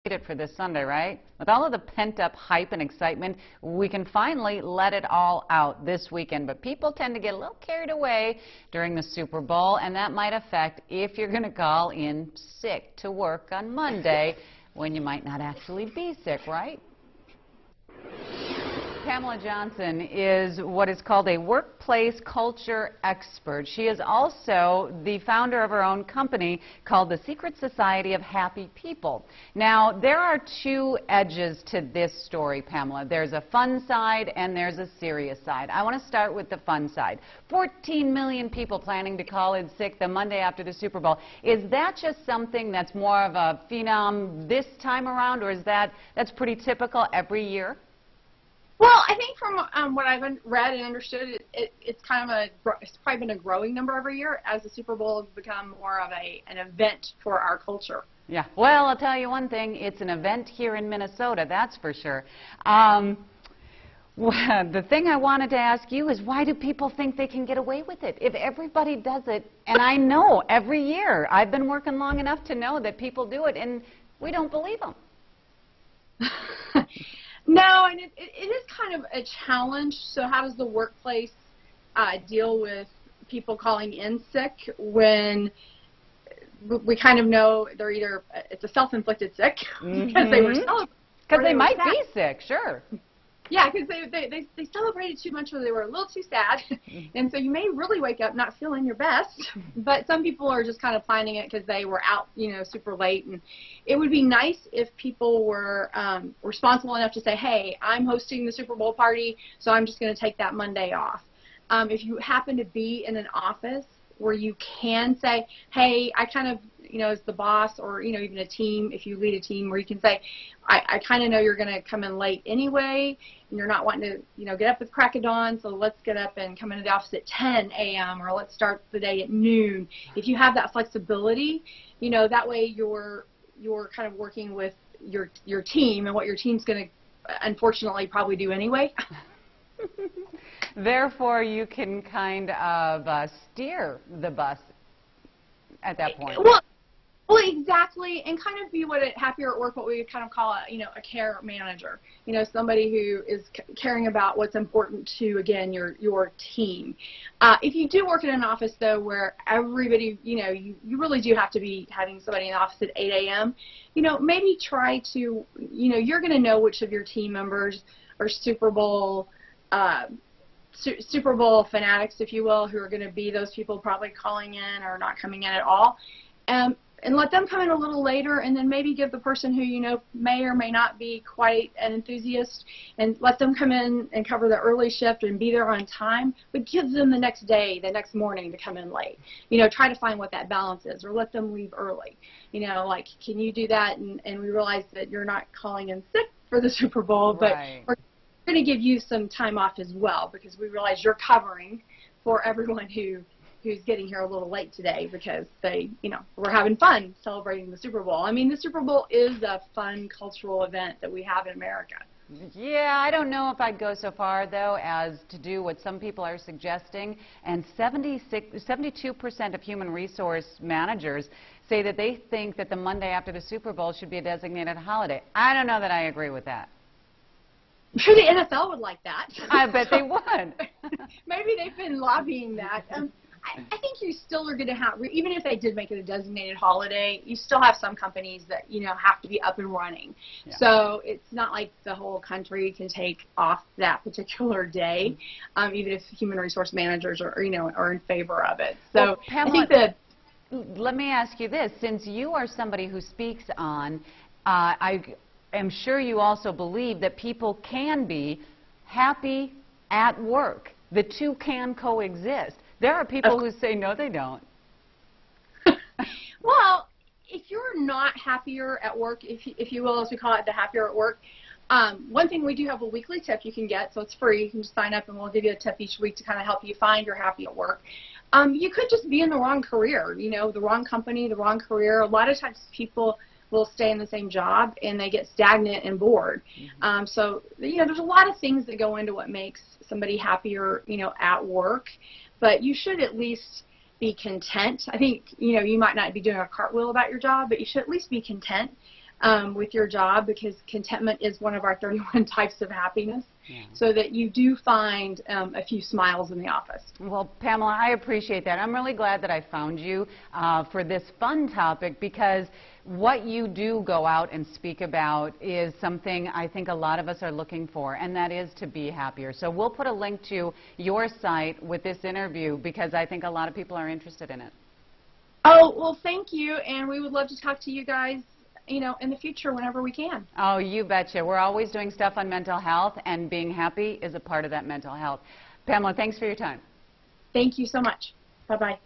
It for this Sunday, right? With all of the pent-up hype and excitement, we can finally let it all out this weekend. But people tend to get a little carried away during the Super Bowl, and that might affect if you're going to call in sick to work on Monday when you might not actually be sick, right? Pamela Johnson is what is called a workplace culture expert. She is also the founder of her own company called the Secret Society of Happy People. Now, there are two edges to this story, Pamela. There's a fun side and there's a serious side. I want to start with the fun side. 14 million people planning to call in sick the Monday after the Super Bowl. Is that just something that's more of a phenom this time around, or is that's pretty typical every year? Well, I think from what I've read and understood, it's kind of it's probably been a growing number every year as the Super Bowl has become more of an event for our culture. Yeah. Well, I'll tell you one thing. It's an event here in Minnesota, that's for sure. The thing I wanted to ask you is, why do people think they can get away with it? If everybody does it, and I know every year, I've been working long enough to know that people do it, and we don't believe them. No, and it is kind of a challenge. So how does the workplace deal with people calling in sick when we kind of know they're either it's a self-inflicted sick because they were celebrating, because they might be sick, sure. Yeah, because they celebrated too much or they were a little too sad, and so you may really wake up not feeling your best. But some people are just kind of planning it because they were out, super late. And it would be nice if people were responsible enough to say, hey, I'm hosting the Super Bowl party, so I'm just going to take that Monday off. If you happen to be in an office where you can say, hey, I kind of, as the boss or, even a team, if you lead a team, where you can say, I kind of know you're going to come in late anyway, and you're not wanting to, get up with crack of dawn, so let's get up and come into the office at 10 a.m. or let's start the day at noon. If you have that flexibility, that way you're kind of working with your team and what your team's going to, unfortunately, probably do anyway. Therefore, you can kind of steer the bus at that point. Well, exactly, and kind of be what at Happier at Work, what we would kind of call a care manager. Somebody who is caring about what's important to, again, your team. If you do work in an office, though, where everybody, you really do have to be having somebody in the office at 8 a.m., maybe try to, you're going to know which of your team members are Super Bowl fanatics, if you will, who are going to be those people probably calling in or not coming in at all. And let them come in a little later, and then maybe give the person who may or may not be quite an enthusiast, and let them come in and cover the early shift and be there on time, but give them the next day, the next morning to come in late. Try to find what that balance is, or let them leave early. Like, can you do that? And we realize that you're not calling in sick for the Super Bowl, but we're going to give you some time off as well, because we realize you're covering for everyone who's getting here a little late today because we're having fun celebrating the Super Bowl. I mean, the Super Bowl is a fun cultural event that we have in America. Yeah, I don't know if I'd go so far, though, as to do what some people are suggesting. And 72% of human resource managers say that they think that the Monday after the Super Bowl should be a designated holiday. I don't know that I agree with that. I'm sure the NFL would like that. I bet they would. Maybe they've been lobbying that. I think you still are going to have, even if they did make it a designated holiday, you still have some companies that, have to be up and running. Yeah. So it's not like the whole country can take off that particular day, even if human resource managers are in favor of it. So well, Pamela, I think that. Let me ask you this. Since you are somebody who speaks on, I am sure you also believe that people can be happy at work. The two can coexist. There are people who say, no, they don't. Well, if you're not happier at work, if you will, as we call it, the Happier at Work, one thing, we do have a weekly tip you can get, so it's free. You can just sign up and we'll give you a tip each week to kind of help you find your happy at work. You could just be in the wrong career, the wrong company, the wrong career. A lot of times people will stay in the same job and they get stagnant and bored. So, there's a lot of things that go into what makes somebody happier, at work. But you should at least be content. I think, you might not be doing a cartwheel about your job, but you should at least be content with your job, because contentment is one of our 31 types of happiness. Yeah. So that you do find a few smiles in the office. Well, Pamela, I appreciate that. I'm really glad that I found you for this fun topic, because what you do go out and speak about is something I think a lot of us are looking for, and that is to be happier. So we'll put a link to your site with this interview, because I think a lot of people are interested in it. Oh, well, thank you, and we would love to talk to you guys, in the future whenever we can. Oh, you betcha. We're always doing stuff on mental health, and being happy is a part of that mental health. Pamela, thanks for your time. Thank you so much. Bye-bye.